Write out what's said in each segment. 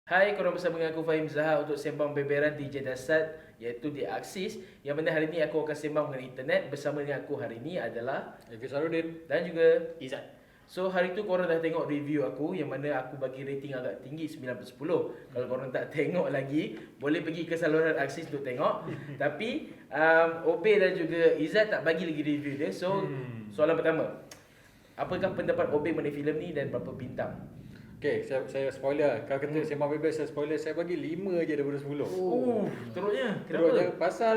Hai, korang bersama dengan aku Fahim Zaha untuk sembang beberan di Jedasat iaitu di Axis, yang mana hari ini aku akan sembang mengenai internet. Bersama dengan aku hari ini adalah Hafiz Sarudin. dan juga Izzat. So hari tu korang dah tengok review aku yang mana aku bagi rating agak tinggi 9/10. Kalau korang tak tengok lagi, boleh pergi ke saluran Axis untuk tengok. Tapi Obey dan juga Izzat tak bagi lagi review dia. So soalan pertama, apakah pendapat Obey mengenai filem ni dan berapa bintang? Okay, saya spoiler. Kalau kata sembang bebas saya spoiler, saya bagi 5 je daripada 10. Teruknya. Terus je Kenapa? pasal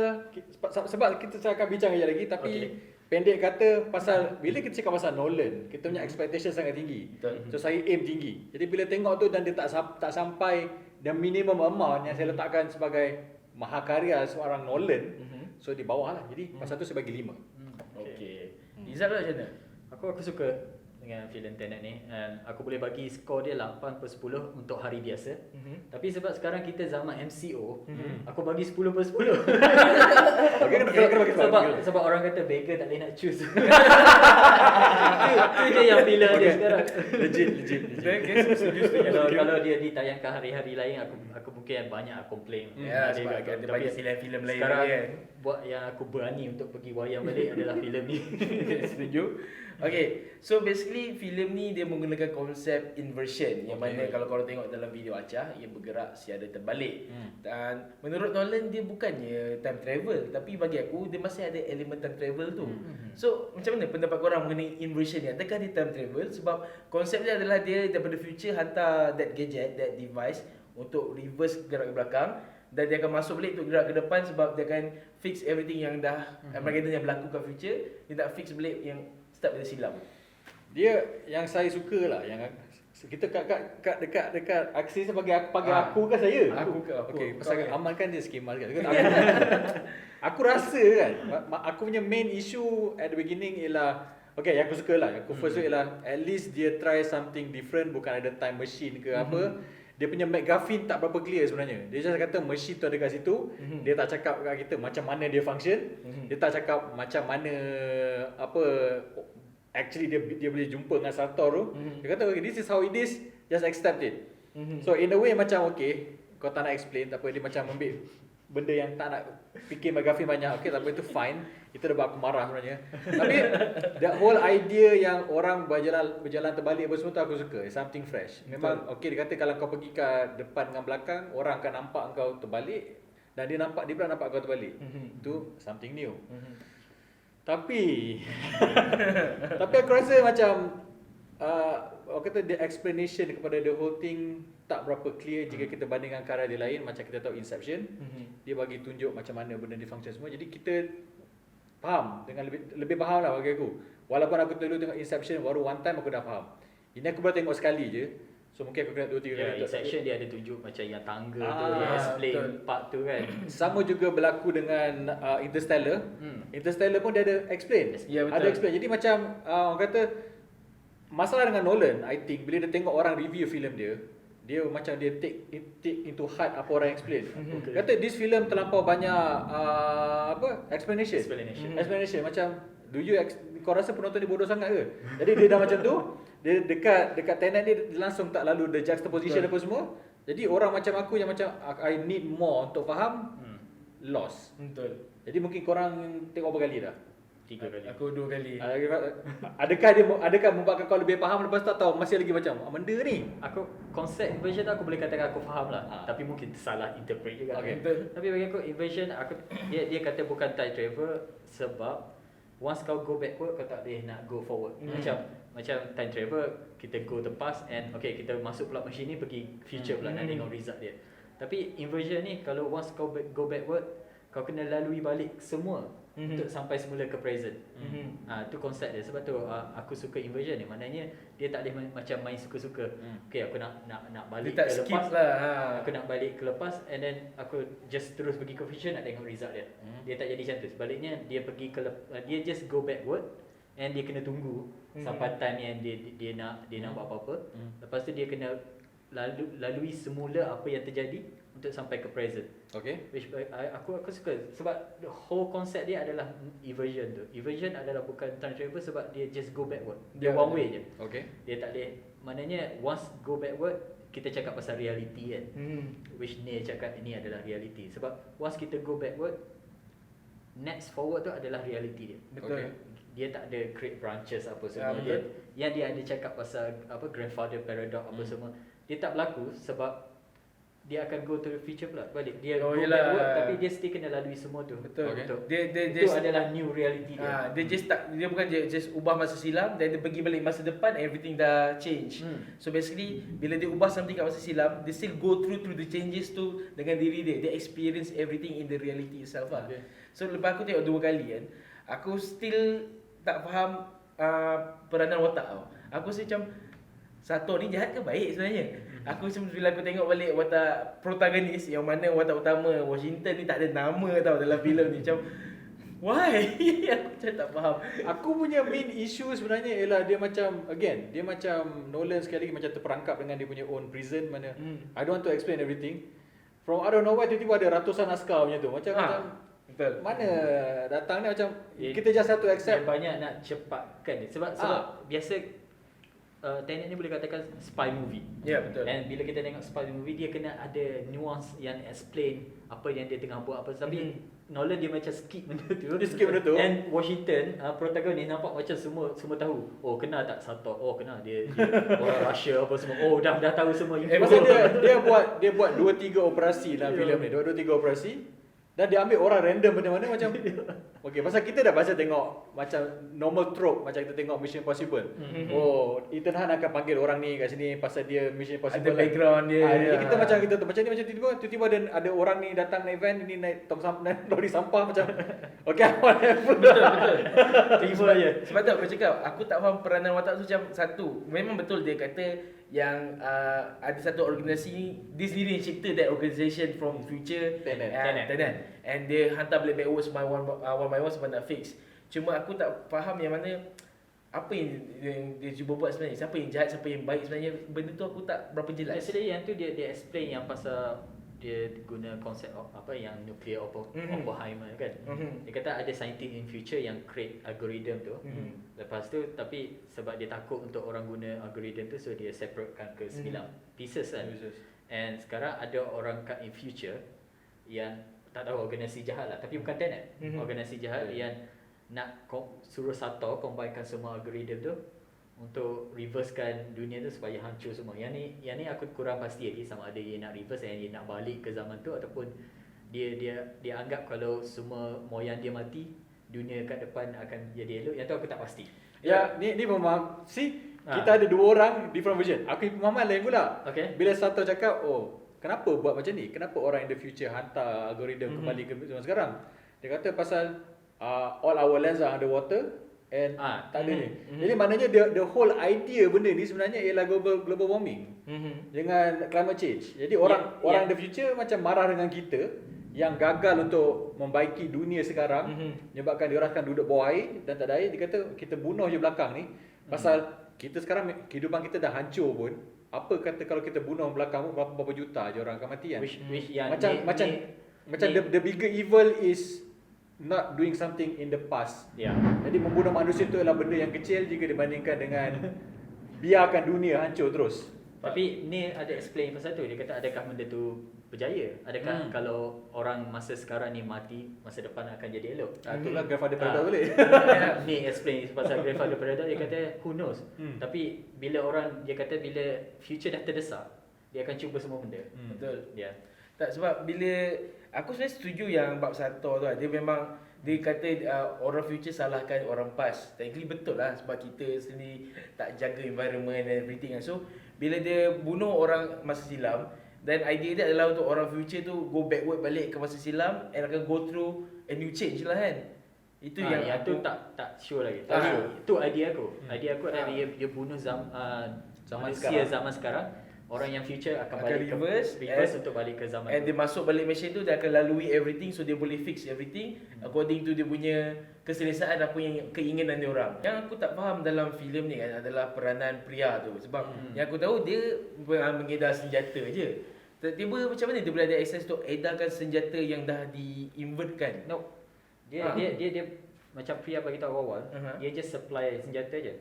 sebab kita akan bincang kejap lagi, tapi Okay. pendek kata pasal bila kita cakap pasal Nolan, kita punya expectation sangat tinggi. Betul. So saya aim tinggi. Jadi bila tengok tu dan dia tak sampai dan minimum amount yang saya letakkan sebagai mahakarya seorang Nolan, so di bawah lah. Jadi pasal tu saya bagi 5. Okey. Izzat macam mana? Aku suka dengan filem Tenet ni, and aku boleh bagi skor dia 8/10 untuk hari biasa. Tapi sebab sekarang kita zaman MCO, aku bagi 10/10. Okay, kena bagi sebab orang kata beggar tak boleh nak choose. Itu je yang filem dia sekarang. legit. Kalau dia ditayangkan hari-hari lain, aku mungkin banyak komplain. Ya, Ada sebab juga. ada Tapi banyak filem-filem lain sekarang lagi kan. buat yang aku berani untuk pergi wayang balik adalah filem ni. Setuju? Okay, so basically filem ni dia menggunakan konsep inversion, yang mana kalau korang tengok dalam video Acah, ia bergerak secara terbalik. Dan menurut Nolan dia bukannya time travel, tapi bagi aku dia masih ada elemen time travel tu. So macam mana pendapat korang mengenai inversion ni? Adakah dia time travel? Sebab konsep dia adalah dia daripada future hantar that gadget, that device untuk reverse gerak ke belakang, dan dia akan masuk balik untuk gerak ke depan sebab dia akan fix everything yang dah Armageddon yang berlaku kat future. Dia nak fix balik yang start dari silam. Dia yang saya suka lah, yang kita dekat aksi bagi aku ke saya? Aku. Okey, Kau pasal kan? Aman kan dia skema kan. Aku rasa kan aku punya main issue at the beginning ialah yang aku suka lah. Aku first ialah at least dia try something different, bukan ada time machine ke apa. Dia punya McGuffin tak berapa clear sebenarnya. Dia just kata machine tu ada kat situ. Dia tak cakap kat kita macam mana dia function. Dia tak cakap macam mana actually dia boleh jumpa dengan Sartor tu. Dia kata okay, this is how it is, just accept it. So in a way macam kau tak nak explain, tak apa, dia macam ambil benda yang tak nak fikir McGuffin banyak. Okay, tak apa, itu fine. Itu dah buat aku marah sebenarnya. Tapi that whole idea yang orang berjalan terbalik apa semua tu aku suka. It's something fresh. Memang dia kata kalau kau pergi ke depan dengan belakang, orang akan nampak kau terbalik, dan dia pula nampak kau terbalik. Itu something new. Tapi aku rasa macam orang kata the explanation kepada the whole thing tak berapa clear jika kita bandingkan karya dia lain. Macam kita tahu Inception, dia bagi tunjuk macam mana benda ni function semua. Jadi kita faham dengan lebih faham lah bagi aku. Walaupun aku dulu tengok Inception baru one time aku dah faham. Ini aku baru tengok sekali je. So mungkin aku kena 2-3 kali. Inception dia ada tunjuk macam yang tangga tu, dia explain betul. part tu kan. Sama juga berlaku dengan Interstellar. Interstellar pun dia ada explain. Ya, betul. Ada explain. Jadi macam orang kata masalah dengan Nolan, I think bila dia tengok orang review filem dia macam dia take into heart apa orang explain. Kata this film terlampau banyak explanation. Explanation macam kau rasa penonton ni bodoh sangat ke? Jadi dia dah macam tu, dia dekat Tenet dia langsung tak lalu the juxtaposition apa semua. Jadi orang macam aku yang macam I need more untuk faham, lost. Betul. Jadi mungkin korang tengok berapa kali dah? 3 kali. Aku 2 kali. Adakah membuatkan kau lebih faham lepas tu, atau masih lagi macam benda ni? Aku konsep inversion tu aku boleh katakan aku faham lah. Tapi mungkin salah interpret juga. Okay. Kan? Tapi bagi aku inversion dia kata bukan time travel sebab once kau go backward kau tak boleh nak go forward. Macam time travel kita go the past and kita masuk pula machine ni pergi future pula nak tengok result dia. Tapi inversion ni kalau once kau go backward kau kena lalui balik semua untuk sampai semula ke present. Tu konsep dia. Sebab tu aku suka inversion ni. Maknanya dia tak boleh macam main suka-suka. Aku nak balik Dia tak ke skip lepas lah. Aku nak balik ke lepas and then aku just terus pergi ke future nak tengok result dia. Dia tak jadi macam tu. Sebaliknya dia pergi ke dia just go backward and dia kena tunggu sampai time yang dia nak buat apa-apa. Lepas tu dia kena lalui semula apa yang terjadi untuk sampai ke present. Okay. Which aku suka sebab the whole concept dia adalah eversion tu. Eversion adalah bukan time travel sebab dia just go backward. Dia one way je. Okay. Dia tak boleh, maknanya once go backward kita cakap pasal reality kan. Which Neil cakap ini adalah reality. Sebab once kita go backward, next forward tu adalah reality dia. Betul. Okay. Dia tak ada create branches apa semua. betul. Yang dia ada cakap pasal apa grandfather paradox apa semua. Dia tak berlaku sebab dia akan go to the future pula balik. Dia Oh, go yelah. backward tapi dia still kena lalui semua tu. Betul. Okay. Untuk Dia itu adalah new reality dia. dia bukan just ubah masa silam, dan dia pergi balik masa depan, everything dah change. So basically bila dia ubah something kat masa silam, dia still go through the changes tu dengan diri dia. Dia experience everything in the reality itself lah. Okay. So lepas aku tengok 2 kali kan, aku still tak faham peranan watak tau. Aku rasa macam Sator ni jahat ke baik sebenarnya? Aku bila aku tengok balik watak protagonis, yang mana watak utama Washington ni tak ada nama tau dalam filem ni. Macam why? Aku macam tak faham. Aku punya main issue sebenarnya ialah dia macam, again, dia macam Nolan sekali lagi macam terperangkap dengan dia punya own prison mana I don't want to explain everything. From out of nowhere tiba-tiba ada ratusan askar macam tu. Macam Betul. mana datang ni macam Eh, kita just have to Dia accept. banyak nak cepatkan ni. Sebab biasa Tenet ni boleh katakan spy movie. Ya, betul. And bila kita tengok spy movie, dia kena ada nuance yang explain apa yang dia tengah buat apa. Tapi Nolan dia macam skip benda tu. Dia skip benda tu. And Washington protagonis nampak macam semua tahu. Oh, kenal tak Sator? Oh, kenal dia orang Russia apa semua. Oh, dah tahu semua. Pasal dia buat 2-3 operasi dalam filem ni. 2-3 operasi. Dan dia ambil orang random mana-mana macam okey, pasal kita dah biasa tengok macam normal trope macam kita tengok Mission Impossible. Oh, Ethan Hunt akan panggil orang ni kat sini pasal dia Mission Impossible. Ada background dia. Jadi kita macam kita tu macam ni macam tiba-tiba ada orang ni datang naik van, ni naik lori sampah macam okey, whatever. Betul. Tiba je. Sebab tu aku cakap, aku tak faham peranan watak tu macam satu. Memang betul dia kata yang ada satu organisasi, dia sendiri yang cipta that organisation from future. Tenet. And dia hantar balik backwards one by one sebab nak fix. Cuma aku tak faham yang mana apa yang dia cuba buat sebenarnya. Siapa yang jahat, siapa yang baik sebenarnya. Benda tu aku tak berapa jelas. Actually yang tu dia explain yang pasal dia guna konsep apa yang nuclear Oppenheimer kan. Dia kata ada scientist in future yang create algorithm tu. Lepas tu tapi sebab dia takut untuk orang guna algorithm tu, so dia separatekan ke 9 pieces kan. And sekarang ada orang kat in future yang tak tahu organisasi jahat lah, tapi bukan Tenet. Organisasi jahat yang nak suruh Sator combinekan semua algorithm tu untuk reversekan dunia tu supaya hancur semua. Yang ni aku kurang pasti lagi sama ada dia nak reverse dan dia nak balik ke zaman tu ataupun dia anggap kalau semua moyang dia mati, dunia kat depan akan jadi elok. Yang tu aku tak pasti. Ya, ni pemahaman. Kita ada 2 orang different version. Aku pemahaman lain pula. Okay. Bila satu cakap, oh, kenapa buat macam ni? Kenapa orang in the future hantar algorithm kembali ke zaman sekarang? Dia kata pasal all our lands are underwater and tak ada ni. Jadi maknanya the whole idea benda ni sebenarnya ialah global warming dengan climate change. Jadi orang in the future macam marah dengan kita yang gagal untuk membaiki dunia sekarang, menyebabkan dia orang akan duduk bawah air dan tak ada air. Dia kata kita bunuh je belakang ni pasal kita sekarang kehidupan kita dah hancur pun. Apa kata kalau kita bunuh belakang pun berapa juta je orang akan mati kan. Which yang Macam the bigger evil is not doing something in the past. Ya. Jadi membunuh manusia tu adalah benda yang kecil jika dibandingkan dengan biarkan dunia hancur terus. Tapi ni ada explain pasal tu. Dia kata adakah benda tu berjaya? Adakah kalau orang masa sekarang ni mati, masa depan akan jadi elok? Itulah grandfather paradox boleh. Ni explain pasal grandfather paradox. Dia kata who knows. Tapi bila orang, dia kata bila future dah terdesak, dia akan cuba semua benda. Betul. Ya. Tak, sebab bila aku sebenarnya setuju yang bab Sator tu lah. Dia memang dia kata orang future salahkan orang past. Technically betul lah sebab kita sendiri tak jaga environment and everything kan. So bila dia bunuh orang masa silam, dan idea dia adalah untuk orang future tu go backward balik ke masa silam and akan go through a new change lah kan. Itu yang tu aku tak sure lagi. Tapi itu idea aku. Idea aku adalah dia bunuh manusia zaman sekarang. Orang yang future akan balik reverse untuk balik ke zaman and tu. dia masuk balik mesin tu, dia akan lalui everything, so dia boleh fix everything according to dia punya keselesaan apa yang keinginan dia orang. Yang aku tak faham dalam filem ni kan adalah peranan pria tu. Sebab yang aku tahu dia mengedar senjata je. Tiba-tiba macam mana dia boleh ada akses untuk edarkan senjata yang dah di-invertkan? No. Dia macam Priya bagi tahu awal, dia just supply senjata je.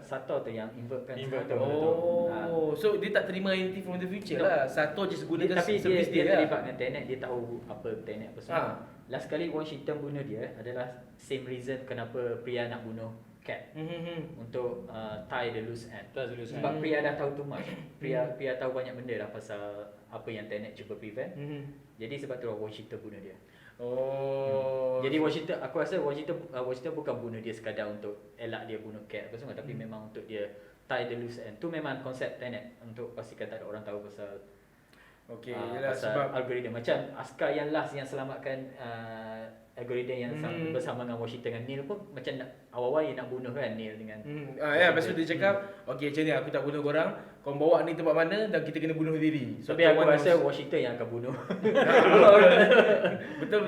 Sato tu yang invertkan senjata. So dia tak terima anything from the future lah. Sato just gunakan tapi service dia dia lah. terlibat dengan Tenet, dia tahu apa Tenet apa semua. Last kali Washington bunuh dia adalah same reason kenapa Priya nak bunuh Cat. Untuk tie the loose end. Sebab Priya dah tahu too much. Priya tahu banyak benda dah pasal apa yang Tenet cuba prevent. Jadi sebab tu Washington bunuh dia. Jadi Washington, aku rasa Washington bukan bunuh dia sekadar untuk elak dia bunuh Cat apa semua, tapi memang untuk dia tie the loose end. Tu memang konsep Tenet, untuk pastikan tak ada orang tahu pasal pasal sebab algoritma. Macam askar yang last yang selamatkan algoritma yang bersama dengan Washington dengan Neil pun macam awal-awal dia nak bunuh kan Neil dengan lepas tu dia cakap, okay macam ni aku tak bunuh korang, kau bawa ni tempat mana dan kita kena bunuh diri. So, tapi aku rasa Washington yang akan bunuh. Betul.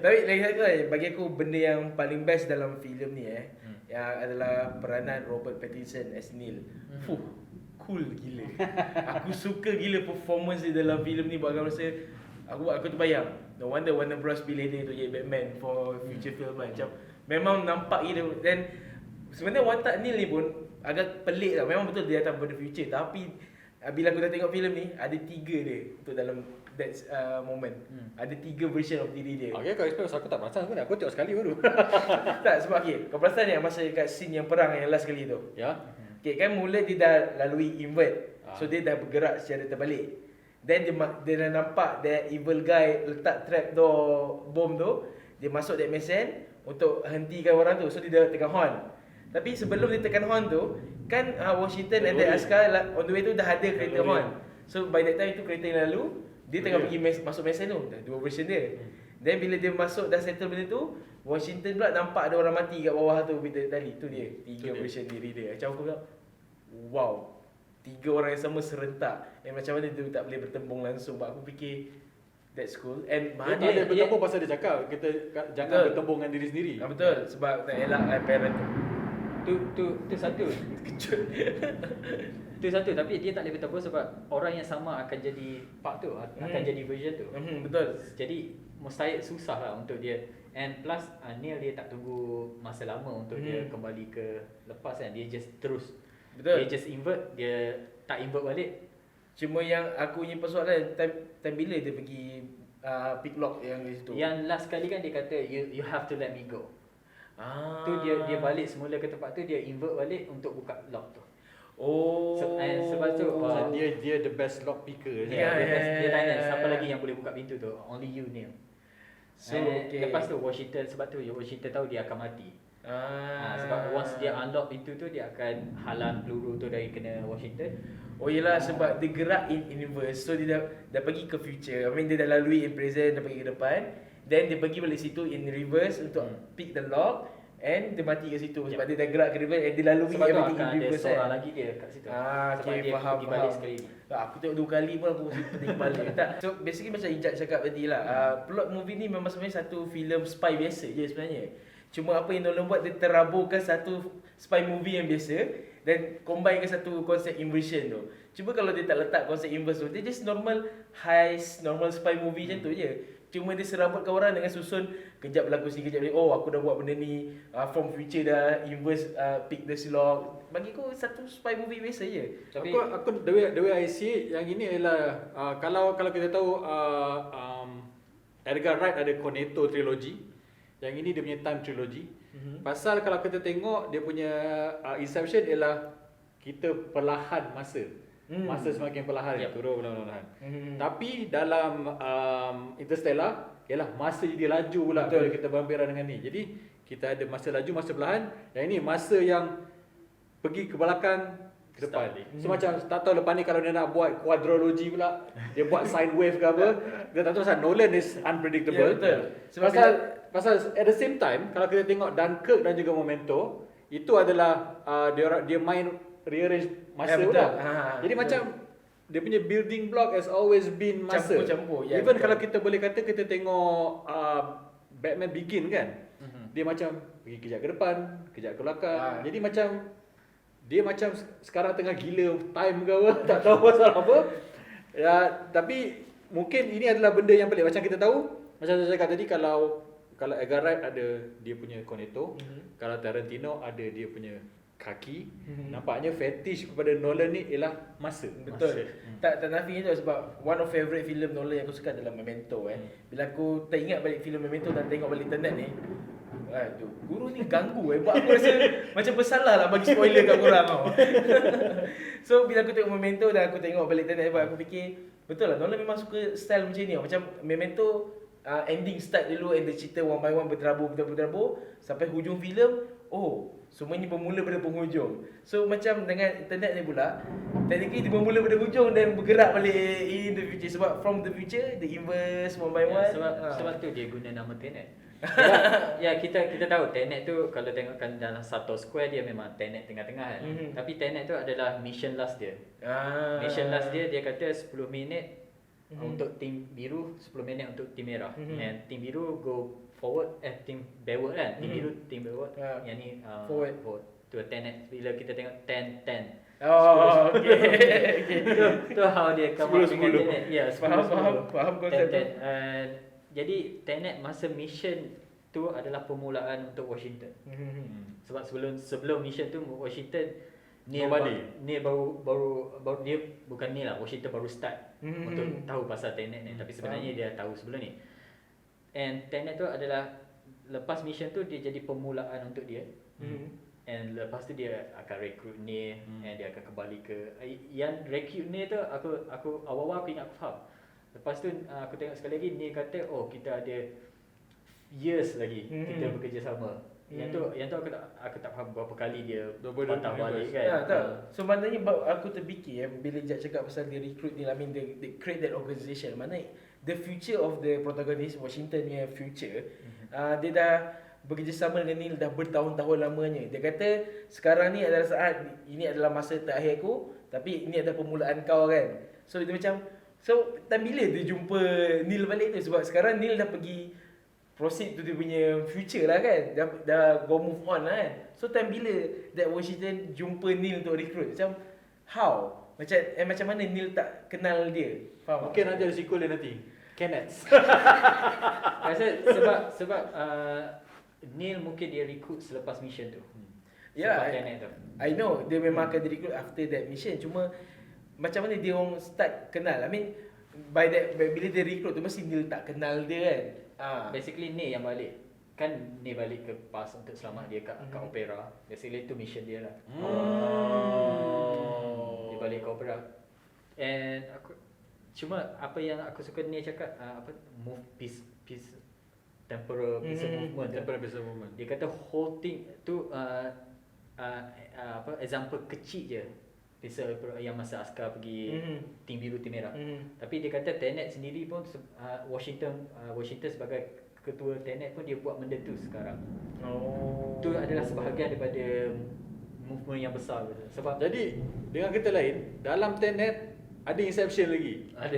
Tapi lagi satu bagi aku benda yang paling best dalam filem ni yang adalah peranan Robert Pattinson as Neil. Cool gila. Aku suka gila performance dia dalam filem ni. Buat aku rasa aku terbayang, no wonder Warner Bros pilih dia untuk jadi Batman for future film macam memang nampak gila. Dan sebenarnya watak Neil ni pun agak pelik lah. Memang betul dia datang pada future, tapi bila aku dah tengok filem ni ada 3 dia untuk dalam that moment. Ada 3 version of diri dia. Okay, kau explain pasal aku tak perasan sebenarnya. Aku tengok sekali baru. Tak, sebab kau perasan yang masa kat scene yang perang yang last kali tu. Ya. Okay, kan mula dia dah lalui invert. So dia dah bergerak secara terbalik. Then dia dah nampak that evil guy letak trap door bom tu. Dia masuk that mesin untuk hentikan orang tu. So dia dah tekan horn. Tapi sebelum dia tekan horn tu, kan Washington and the askar on the way tu dah ada kereta horn. So by that time itu kereta yang lalu, dia tengah pergi masuk mesin tu. Dah 2 version dia. Then bila dia masuk dah settle benda tu, Washington pula nampak ada orang mati kat bawah tu tadi. Tu dia 3 version diri dia. Macam aku bilang, wow, 3 orang yang sama serentak. Macam mana dia tak boleh bertembung langsung. Aku fikir that's cool. And Dia tak boleh bertembung pasal dia cakap kita jangan bertembung dengan diri sendiri. Betul, sebab tak elak parent tu. Tu satu. Kejut. Tu satu, tapi dia tak boleh bertembung sebab orang yang sama akan jadi part tu, akan jadi version tu. Betul. Jadi mustahil susah lah untuk dia. And plus Neil dia tak tunggu masa lama untuk dia kembali ke lepas kan. Dia just terus. Betul. Dia just invert, dia tak invert balik. Cuma yang aku punya persoalan time bila dia pergi pick lock yang di situ. Yang last kali kan dia kata you have to let me go. Tu dia balik semula ke tempat tu, dia invert balik untuk buka lock tu. Sebab tu dia the best lock picker. Dia tanya siapa lagi yang boleh buka pintu tu. Only you, Neil. So lepas tu Washington, sebab tu Washington tahu dia akan mati. Sebab once dia unlock pintu tu, dia akan halang peluru tu dari kena Washington. Oh yelah, sebab dia gerak in universe. So dia dah pergi ke future. I mean dia dah lalui in present, dah pergi ke depan. Then dia pergi balik situ in reverse untuk pick the lock. And dia mati kat situ sebab dia dah gerak ke reverse and dia lalui sebab everything tu akan in reverse. Ada seorang lagi dia kat situ. Sebab dia pergi balik sekali. Aku tengok 2 kali pun aku mesti pening balik. Tak. So basically macam Ijat cakap tadi lah. Plot movie ni memang sebenarnya satu filem spy biasa je sebenarnya. Cuma apa yang Nolan buat, dia teraburkan satu spy movie yang biasa dan combine ke satu konsep inversion tu. Cuma kalau dia tak letak konsep inverse tu, dia just normal heist, normal spy movie macam tu je. Cuma dia serabutkan orang dengan susun kejap berlaku sini, kejap ni, oh aku dah buat benda ni, from future dah inverse, pick the slot. Bagi aku satu spy movie biasa je. Tapi aku the way I see yang ini adalah kalau kita tahu Edgar Wright ada Cornetto trilogy. Yang ini dia punya time trilogy. Pasal kalau kita tengok dia punya Inception ialah kita perlahan masa. Masa semakin perlahan turun perlahan. Tapi dalam Interstellar ialah masa jadi laju pula bila kita berhampiran dengan ni. Jadi kita ada masa laju, masa perlahan. Yang ini masa yang pergi ke belakang ke depan. So macam tak tahu lepas ni kalau dia nak buat quadrology pula, dia buat sine wave ke apa, dia tak tahu pasal Nolan is unpredictable. Pasal at the same time kalau kita tengok Dunkirk dan juga Memento, itu adalah dia main rearrange masa pula. Jadi macam dia punya building block has always been masa. Campur-campur. Even kalau kita boleh kata kita tengok Batman Begin kan, dia macam pergi kejap ke depan, kejap ke belakang. Jadi macam dia macam sekarang tengah gila time ke apa, tak tahu pasal apa. Ya, tapi mungkin ini adalah benda yang pelik. Macam kita tahu, macam saya cakap tadi, kalau kalau Edgar Wright ada dia punya cornetto, kalau Tarantino ada dia punya kaki. Nampaknya fetish kepada Nolan ni ialah masa. Betul. Tak nafi itu sebab one of favourite film Nolan yang aku suka adalah Memento Bila aku teringat balik filem Memento dan tengok balik Tenet ni, tu guru ni ganggu buat aku rasa macam bersalah lah bagi spoiler kat korang tau. So bila aku tengok Memento dan aku tengok balik Tenet, aku fikir betul lah Nolan memang suka style macam ni tau. Macam Memento ending start dulu and the cerita one by one berterabur sampai hujung filem. Semuanya bermula pada penghujung. So macam dengan internet ni pula, technically dia bermula pada hujung dan bergerak balik in the future. Sebab from the future, the inverse one by one. Sebab tu dia guna nama Tenet. Kita tahu Tenet tu kalau tengokkan dalam satu square dia memang Tenet tengah-tengah kan. Tapi Tenet tu adalah mission last dia. Mission last dia kata 10 minit untuk tim biru, 10 minit untuk tim merah. And tim biru go forward, tim backward kan. Tim biru, tim backward. Yang ni forward. Tu Tenet bila kita tengok 10-10. Okay. Tu how dia come up dengan Tenet. Ya, Faham konsep tu. Jadi Tenet masa mission tu adalah permulaan untuk Washington. Sebab sebelum mission tu Washington Neil baru dia bukan Neil lah, Washington baru start untuk tahu pasal Tenet ni, tapi sebenarnya dia tahu sebelum ni. And Tenet tu adalah lepas mission tu dia jadi permulaan untuk dia. And lepas tu dia akan recruit Neil and dia akan kembali ke yang recruit Neil tu aku awal-awal aku ingat aku faham. Lepas tu aku tengok sekali lagi Neil kata kita ada years lagi kita bekerjasama. Yang tu aku tak faham berapa kali dia patah balik kan. Tak. So maknanya aku terfikir bila Jack cakap pasal dia recruit ni, I mean they create that organisation. Maknanya the future of the protagonist, Washington punya future, dia dah bekerjasama dengan Neil dah bertahun-tahun lamanya. Dia kata sekarang ni adalah saat, ini adalah masa terakhir aku, tapi ini adalah permulaan kau kan. So dia macam, dan bila dia jumpa Neil balik tu? Sebab sekarang Neil dah pergi proceed to dia punya future lah kan. Dah go move on lah kan. So time bila that Washington jumpa Neil untuk recruit? Macam how? Macam mana Neil tak kenal dia? Faham? Mungkin nanti ada sequel dia nanti. Kenneth. Rasa sebab Neil mungkin dia recruit selepas mission tu. Ya, Tenet tu. I know dia memang akan di-recruit after that mission. Cuma macam mana dia orang start kenal? I mean bila dia recruit tu mesti Neil tak kenal dia kan. Basically Neil yang balik. Kan Neil balik ke past untuk selamat dia kat opera. Basically tu mission dia lah. Dia balik ke opera. And cuma apa yang aku suka Neil cakap move peace temporal peace movement. Dia kata whole thing tu example kecil je. Misal yang masa askar pergi tim biru tim merah. Tapi dia kata Tenet sendiri pun Washington sebagai ketua Tenet pun dia buat benda tu sekarang. Tu adalah sebahagian daripada movement yang besar gitu. Sebab Jadi dengan kata lain, dalam Tenet ada Inception lagi. ada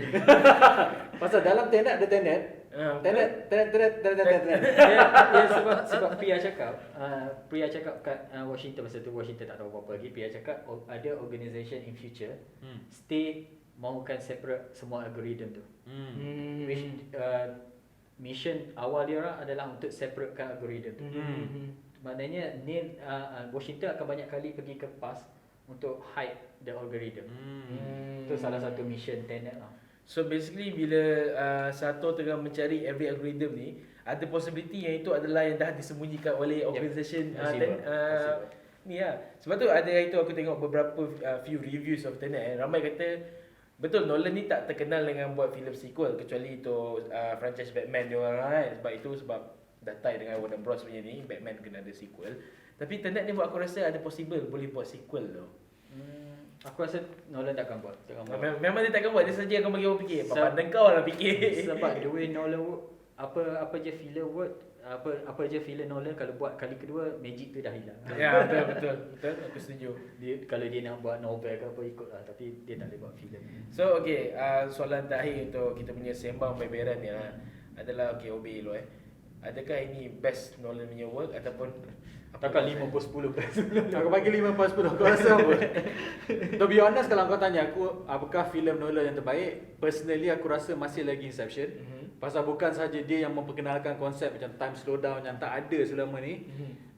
Pasal dalam Tenet ada Tenet. Tenet. dia sebab Priya cakap kat Washington masa tu Washington tak tahu apa-apa lagi. Priya cakap ada organisation in future stay mahukan separate semua algorithm tu. Which mission awal dia orang adalah untuk separatekan algorithm tu. Maknanya Neil Washington akan banyak kali pergi ke past untuk hide the algorithm. Itu salah satu mission Tenet lah. So basically bila Sato tengah mencari every algorithm ni, ada possibility yang itu adalah yang dah disembunyikan oleh organisation ni lah. Sebab tu ada itu aku tengok beberapa few reviews of Tenet. Ramai kata betul Nolan ni tak terkenal dengan buat filem sequel kecuali itu franchise Batman dia orang kan. Sebab dah tie dengan Warner Bros punya ni, Batman kena ada sequel. Tapi Tenet ni buat aku rasa ada possible boleh buat sequel tau. Aku rasa Nolan takkan buat. Memang dia takkan buat, dia saja akan bagi orang fikir. Pandang kau lah fikir. Sebab the way Nolan work, apa je filler work, apa je filler Nolan kalau buat kali kedua magic tu dah hilang. Ya, betul aku setuju. Kalau dia nak buat novel ke apa ikutlah, tapi dia tak boleh buat filem. So okay, soalan terakhir untuk kita punya sembang beberan ni adalah OB lo adakah ini best Nolan punya work ataupun Takkan 5/10 best. Aku bagi 5/10. Kau rasa apa? To be honest, kalau kau tanya aku apakah filem Nolan yang terbaik, personally aku rasa masih lagi Inception. Pasal bukan saja dia yang memperkenalkan konsep macam time slowdown yang tak ada selama ni,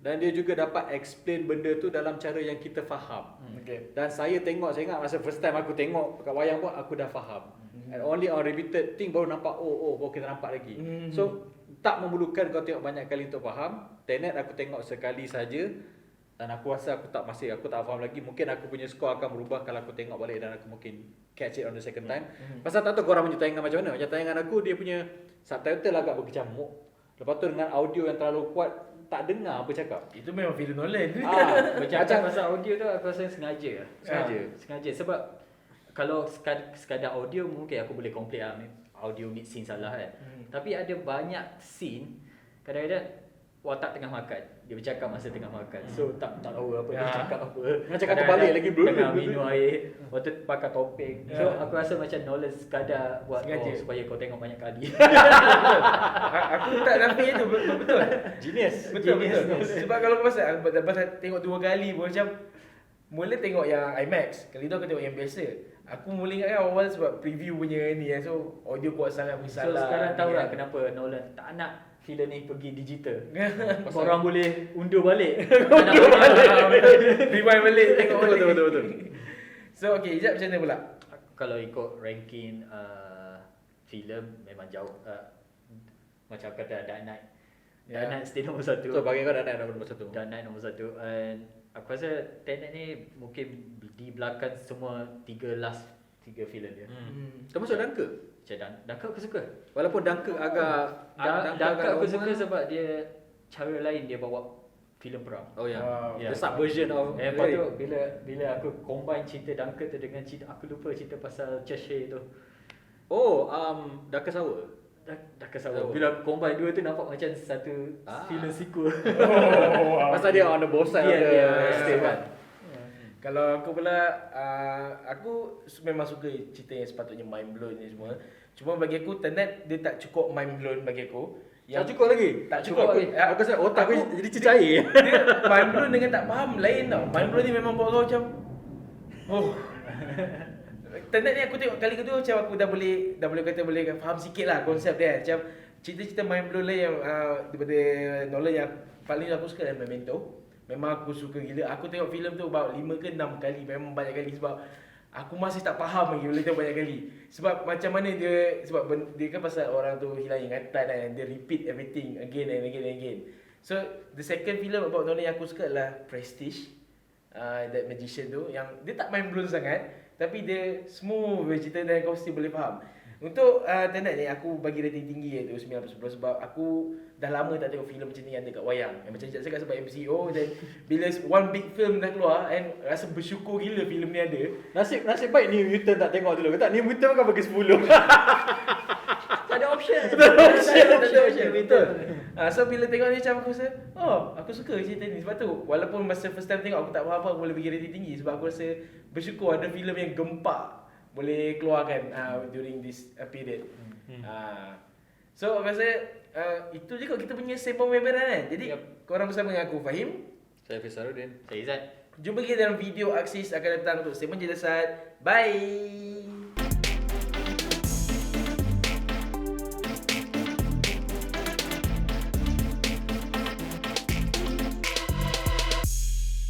dan dia juga dapat explain benda tu dalam cara yang kita faham. Okay. Dan saya ingat masa first time aku tengok kat wayang pun aku dah faham. And only on repeated thing baru nampak baru kita nampak lagi. So tak memerlukan kau tengok banyak kali untuk faham. Tenet aku tengok sekali saja dan aku rasa aku tak faham lagi. Mungkin aku punya score akan berubah kalau aku tengok balik dan aku mungkin catch it on the second time. Pasal tak tahu korang punya tayangan macam mana. Macam tayangan aku dia punya subtitle agak berkecamuk. Lepas tu dengan audio yang terlalu kuat tak dengar apa cakap. Itu memang film Nolan. Macam pasal audio tu aku rasa sengaja. Sengaja sebab kalau sekadar audio mungkin aku boleh complain audio mid scene salah kan. Tapi ada banyak scene kadang-kadang watak tengah makan. Dia bercakap masa tengah makan. So tak tahu apa dia cakap apa. Nak cakap terbalik lagi bro. Tengah minum air. Waktu pakai topeng. So aku rasa macam Nolan sekadar buat supaya kau tengok banyak kali. Aku tak nampak itu betul. Genius. Betul. Sebab kalau kau pasal tengok 2 kali pun macam mula tengok yang IMAX, kali tu aku tengok yang biasa. Aku mula ingat kan awal sebab preview punya ni kan, so audio kuat sangat bersalah. So sekarang tahu kan. tak kenapa Nolan tak nak filem ni pergi digital. Orang boleh undur balik. Rewind balik tengok balik. Betul. So okay, Ijab macam mana pula? Kalau ikut ranking filem memang jauh macam kata Dark Knight. Dark Knight still nombor 1. So bagi kau Dark Knight nombor 1. Dark Knight nombor 1 and aku rasa Tenet ni mungkin di belakang semua 3 filem dia. Termasuk Dunkirk. Macam Dunkirk aku suka. Walaupun Dunkirk agak Dunkirk aku suka sebab dia cara lain dia bawa filem perang. Oh ya. Wow. The subversion of Lepas tu bila aku combine cerita Dunkirk tu dengan cerita aku lupa cerita pasal Churchill tu. Dunkirk Sour. Dah kesal. Bila aku combine dua tu nampak macam satu filem sequel. Pasal dia on the both side of the state kan. Kalau aku pula, aku memang suka cerita yang sepatutnya mind blown ni semua. Cuma bagi aku Tenet dia tak cukup mind blown bagi aku. Tak cukup lagi. Tak cukup lagi. Aku rasa otak aku jadi cecair. Dia mind blown dengan tak faham lain tau. Mind blown ni memang buat kau macam Tenet ni aku tengok kali kedua macam aku dah boleh faham sikit lah konsep dia. Macam cerita-cerita mind blown lah yang daripada Nolan yang paling aku suka adalah Memento. Memang aku suka gila. Aku tengok filem tu about 5 ke 6 kali. Memang banyak kali sebab aku masih tak faham lagi boleh tengok banyak kali. Sebab macam mana dia, sebab dia kan pasal orang tu hilang ingatan dan dia repeat everything again and again and again. So the second film about Nolan yang aku suka adalah Prestige. That Magician tu yang dia tak mind blown sangat tapi dia smooth cerita dan kau mesti boleh faham. Untuk Tenet ni aku bagi rating tinggi iaitu 9/10 sebab aku dah lama tak tengok filem macam ni yang dekat wayang. Yang macam cakap sebab MCO dan bila one big film dah keluar and rasa bersyukur gila filem ni ada. Nasib baik New Mutant tak tengok dulu. Tak New Mutant kan bagi 10. Tak ada option. Tak ada option. Betul. So bila tengok ni macam aku rasa, aku suka cerita ni. Sebab tu walaupun masa first time tengok aku tak faham apa, aku boleh bagi rating tinggi sebab aku rasa bersyukur ada filem yang gempak boleh keluarkan during this period. So aku rasa itu je kot kita punya sembang webinar kan. Jadi korang bersama dengan aku Fahim, Saya Fisaruddin. Saya Izzat. jumpa kita dalam video Aksis akan datang untuk segmen Jelasat. Bye.